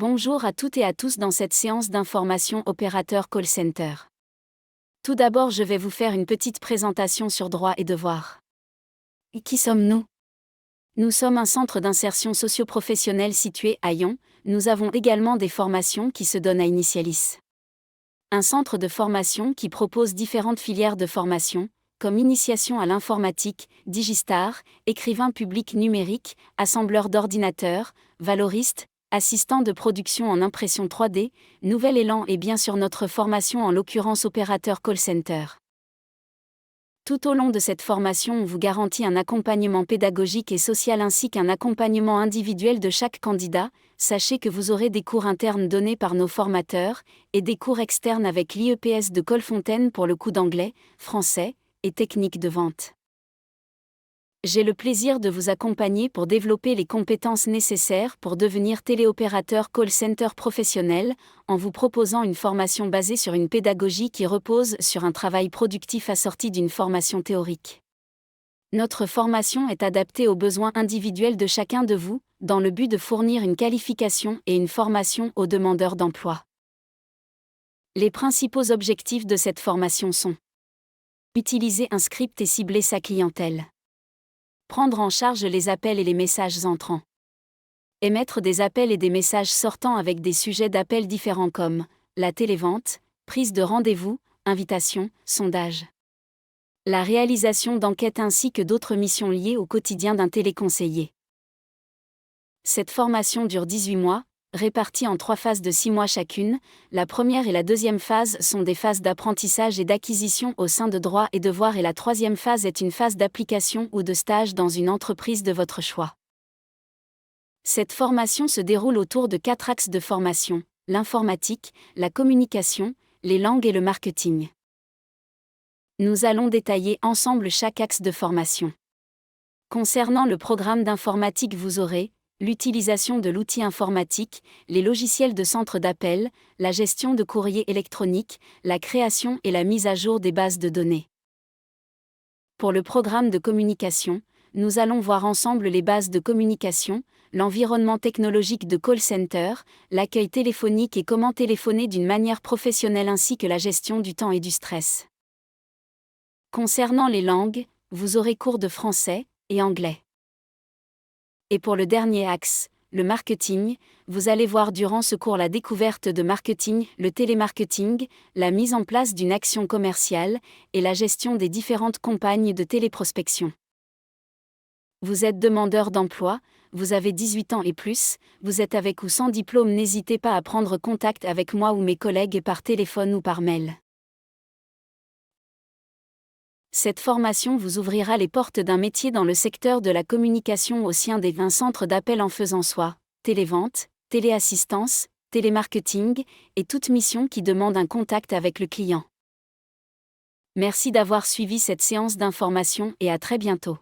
Bonjour à toutes et à tous dans cette séance d'information opérateur call center. Tout d'abord, je vais vous faire une petite présentation sur droits et devoirs. Et qui sommes-nous ? Nous sommes un centre d'insertion socio-professionnelle situé à Lyon. Nous avons également des formations qui se donnent à Initialis. Un centre de formation qui propose différentes filières de formation, comme initiation à l'informatique, Digistar, écrivain public numérique, assembleur d'ordinateurs, valoriste, assistant de production en impression 3D, Nouvel Élan et bien sûr notre formation en l'occurrence opérateur call center. Tout au long de cette formation, on vous garantit un accompagnement pédagogique et social ainsi qu'un accompagnement individuel de chaque candidat. Sachez que vous aurez des cours internes donnés par nos formateurs et des cours externes avec l'IEPS de Colfontaine pour le cours d'anglais, français et technique de vente. J'ai le plaisir de vous accompagner pour développer les compétences nécessaires pour devenir téléopérateur call center professionnel, en vous proposant une formation basée sur une pédagogie qui repose sur un travail productif assorti d'une formation théorique. Notre formation est adaptée aux besoins individuels de chacun de vous, dans le but de fournir une qualification et une formation aux demandeurs d'emploi. Les principaux objectifs de cette formation sont: utiliser un script et cibler sa clientèle. Prendre en charge les appels et les messages entrants. Émettre des appels et des messages sortants avec des sujets d'appels différents comme la télévente, prise de rendez-vous, invitation, sondage. La réalisation d'enquêtes ainsi que d'autres missions liées au quotidien d'un téléconseiller. Cette formation dure 18 mois, répartie en 3 phases de 6 mois chacune. La première et la deuxième phase sont des phases d'apprentissage et d'acquisition au sein de droits et devoirs et la troisième phase est une phase d'application ou de stage dans une entreprise de votre choix. Cette formation se déroule autour de 4 axes de formation: l'informatique, la communication, les langues et le marketing. Nous allons détailler ensemble chaque axe de formation. Concernant le programme d'informatique, vous aurez l'utilisation de l'outil informatique, les logiciels de centre d'appel, la gestion de courrier électronique, la création et la mise à jour des bases de données. Pour le programme de communication, nous allons voir ensemble les bases de communication, l'environnement technologique de call center, l'accueil téléphonique et comment téléphoner d'une manière professionnelle ainsi que la gestion du temps et du stress. Concernant les langues, vous aurez cours de français et anglais. Et pour le dernier axe, le marketing, vous allez voir durant ce cours la découverte de marketing, le télémarketing, la mise en place d'une action commerciale et la gestion des différentes campagnes de téléprospection. Vous êtes demandeur d'emploi, vous avez 18 ans et plus, vous êtes avec ou sans diplôme, n'hésitez pas à prendre contact avec moi ou mes collègues par téléphone ou par mail. Cette formation vous ouvrira les portes d'un métier dans le secteur de la communication au sein des 20 centres d'appel en faisant soit télévente, téléassistance, télémarketing et toute mission qui demande un contact avec le client. Merci d'avoir suivi cette séance d'information et à très bientôt.